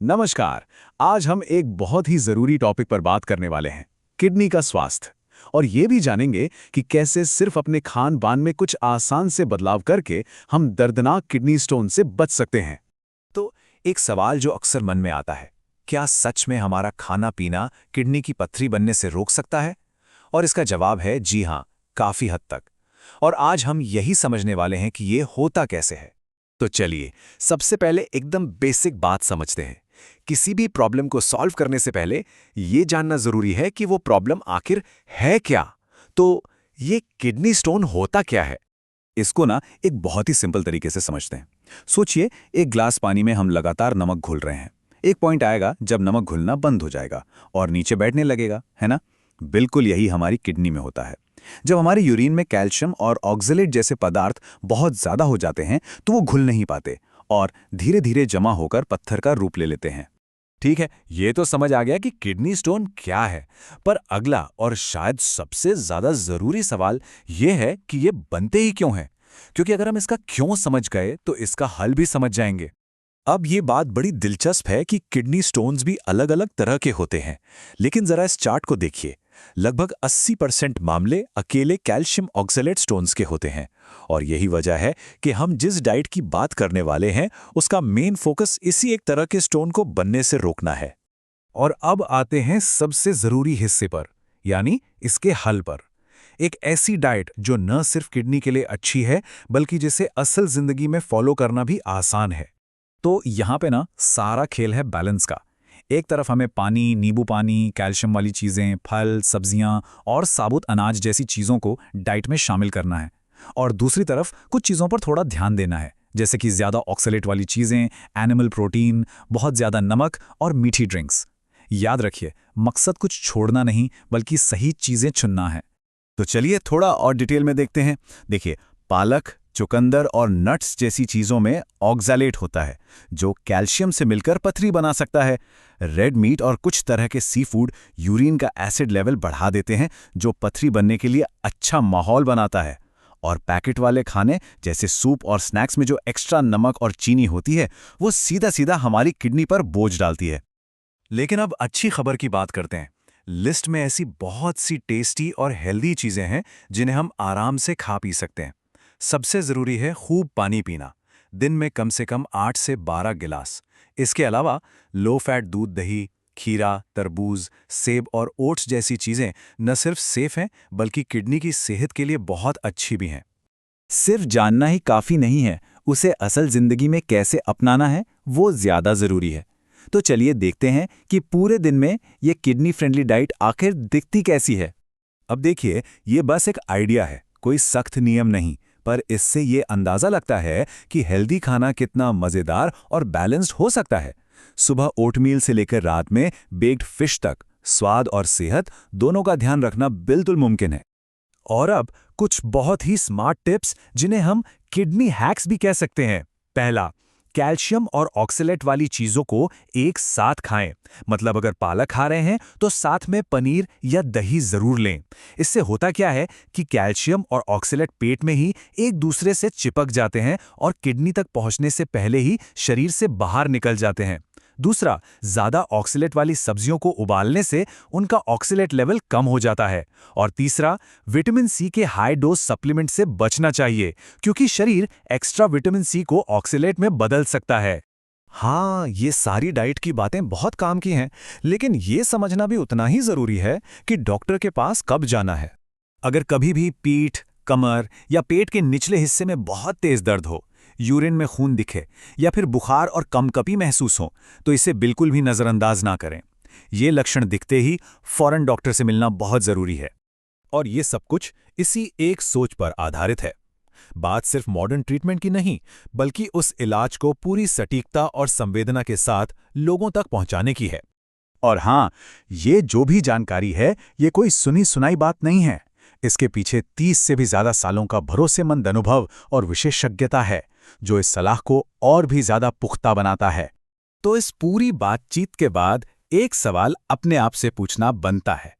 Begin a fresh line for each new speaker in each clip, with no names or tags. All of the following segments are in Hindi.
नमस्कार। आज हम एक बहुत ही जरूरी टॉपिक पर बात करने वाले हैं, किडनी का स्वास्थ्य। और ये भी जानेंगे कि कैसे सिर्फ अपने खान पान में कुछ आसान से बदलाव करके हम दर्दनाक किडनी स्टोन से बच सकते हैं।
तो एक सवाल जो अक्सर मन में आता है, क्या सच में हमारा खाना पीना किडनी की पत्थरी बनने से रोक सकता है? और इसका जवाब है जी हां, काफी हद तक। और आज हम यही समझने वाले हैं कि ये होता कैसे है। तो चलिए, सबसे पहले एकदम बेसिक बात समझते हैं। किसी भी प्रॉब्लम को सॉल्व करने से पहले ये जानना जरूरी है कि वो प्रॉब्लम आखिर है क्या। तो ये किडनी स्टोन होता क्या है? इसको ना एक बहुत ही सिंपल तरीके से समझते हैं। सोचिए, एक ग्लास पानी में हम लगातार नमक घोल रहे हैं। एक पॉइंट आएगा जब नमक घुलना बंद हो जाएगा और नीचे बैठने लगेगा, है ना? बिल्कुल यही हमारी किडनी में होता है। जब हमारे यूरिन में कैल्शियम और ऑक्सलेट जैसे पदार्थ बहुत ज्यादा हो जाते हैं तो वो घुल नहीं पाते और धीरे धीरे जमा होकर पत्थर का रूप ले लेते हैं। ठीक है, ये तो समझ आ गया कि किडनी स्टोन क्या है। पर अगला और शायद सबसे ज्यादा जरूरी सवाल यह है कि ये बनते ही क्यों हैं? क्योंकि अगर हम इसका क्यों समझ गए तो इसका हल भी समझ जाएंगे। अब ये बात बड़ी दिलचस्प है कि किडनी स्टोन्स भी अलग अलग तरह के होते हैं। लेकिन जरा इस चार्ट को देखिए। लगभग 80% मामले अकेले कैल्शियम ऑक्सलेट स्टोन्स के होते हैं। और यही वजह है कि हम जिस डाइट की बात करने वाले हैं उसका मेन फोकस इसी एक तरह के स्टोन को बनने से रोकना है।
और अब आते हैं सबसे जरूरी हिस्से पर, यानी इसके हल पर। एक ऐसी डाइट जो न सिर्फ किडनी के लिए अच्छी है बल्कि जिसे असल जिंदगी में फॉलो करना भी आसान है। तो यहाँ पे ना सारा खेल है बैलेंस का। एक तरफ हमें पानी, नींबू पानी, कैल्शियम वाली चीज़ें, फल, सब्जियाँ और साबुत अनाज जैसी चीज़ों को डाइट में शामिल करना है। और दूसरी तरफ कुछ चीज़ों पर थोड़ा ध्यान देना है, जैसे कि ज़्यादा ऑक्सलेट वाली चीज़ें, एनिमल प्रोटीन, बहुत ज़्यादा नमक और मीठी ड्रिंक्स। याद रखिए, मकसद कुछ छोड़ना नहीं बल्कि सही चीज़ें चुनना है।
तो चलिए थोड़ा और डिटेल में देखते हैं। देखिए, पालक, चुकंदर और नट्स जैसी चीजों में ऑक्सैलेट होता है जो कैल्शियम से मिलकर पथरी बना सकता है। रेड मीट और कुछ तरह के सी फूड यूरिन का एसिड लेवल बढ़ा देते हैं जो पथरी बनने के लिए अच्छा माहौल बनाता है। और पैकेट वाले खाने जैसे सूप और स्नैक्स में जो एक्स्ट्रा नमक और चीनी होती है वो सीधा सीधा हमारी किडनी पर बोझ डालती है। लेकिन अब अच्छी खबर की बात करते हैं। लिस्ट में ऐसी बहुत सी टेस्टी और हेल्दी चीजें हैं जिन्हें हम आराम से खा पी सकते हैं। सबसे जरूरी है खूब पानी पीना, दिन में कम से कम 8 से 12 गिलास। इसके अलावा लो फैट दूध, दही, खीरा, तरबूज, सेब और ओट्स जैसी चीजें न सिर्फ सेफ हैं बल्कि किडनी की सेहत के लिए बहुत अच्छी भी हैं।
सिर्फ जानना ही काफी नहीं है, उसे असल जिंदगी में कैसे अपनाना है वो ज्यादा जरूरी है। तो चलिए देखते हैं कि पूरे दिन में ये किडनी फ्रेंडली डाइट आखिर दिखती कैसी है।
अब देखिए, ये बस एक आइडिया है, कोई सख्त नियम नहीं। पर इससे ये अंदाजा लगता है कि हेल्दी खाना कितना मजेदार और बैलेंस्ड हो सकता है। सुबह ओटमील से लेकर रात में बेक्ड फिश तक स्वाद और सेहत दोनों का ध्यान रखना बिल्कुल मुमकिन है।
और अब कुछ बहुत ही स्मार्ट टिप्स जिन्हें हम किडनी हैक्स भी कह सकते हैं। पहला, कैल्शियम और ऑक्सलेट वाली चीजों को एक साथ खाएं। मतलब अगर पालक खा रहे हैं तो साथ में पनीर या दही जरूर लें। इससे होता क्या है कि कैल्शियम और ऑक्सलेट पेट में ही एक दूसरे से चिपक जाते हैं और किडनी तक पहुंचने से पहले ही शरीर से बाहर निकल जाते हैं। दूसरा, ज्यादा ऑक्सलेट वाली सब्जियों को उबालने से उनका ऑक्सलेट लेवल कम हो जाता है। और तीसरा, विटामिन सी के हाई डोज सप्लीमेंट से बचना चाहिए क्योंकि शरीर एक्स्ट्रा विटामिन सी को ऑक्सलेट में बदल सकता है।
हाँ, ये सारी डाइट की बातें बहुत काम की हैं, लेकिन ये समझना भी उतना ही जरूरी है कि डॉक्टर के पास कब जाना है। अगर कभी भी पीठ, कमर या पेट के निचले हिस्से में बहुत तेज दर्द हो, यूरिन में खून दिखे या फिर बुखार और कंपकपी महसूस हो तो इसे बिल्कुल भी नजरअंदाज ना करें। ये लक्षण दिखते ही फौरन डॉक्टर से मिलना बहुत जरूरी है। और ये सब कुछ इसी एक सोच पर आधारित है। बात सिर्फ मॉडर्न ट्रीटमेंट की नहीं, बल्कि उस इलाज को पूरी सटीकता और संवेदना के साथ लोगों तक पहुंचाने की है।
और हाँ, ये जो भी जानकारी है ये कोई सुनी सुनाई बात नहीं है। इसके पीछे 30 से भी ज्यादा सालों का भरोसेमंद अनुभव और विशेषज्ञता है जो इस सलाह को और भी ज्यादा पुख्ता बनाता है। तो इस पूरी बातचीत के बाद एक सवाल अपने आप से पूछना बनता है,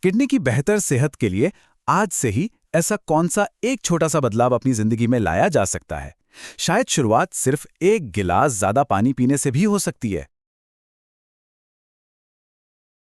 किडनी की बेहतर सेहत के लिए आज से ही ऐसा कौन सा एक छोटा सा बदलाव अपनी जिंदगी में लाया जा सकता है? शायद शुरुआत सिर्फ एक गिलास ज्यादा पानी पीने से भी हो सकती है।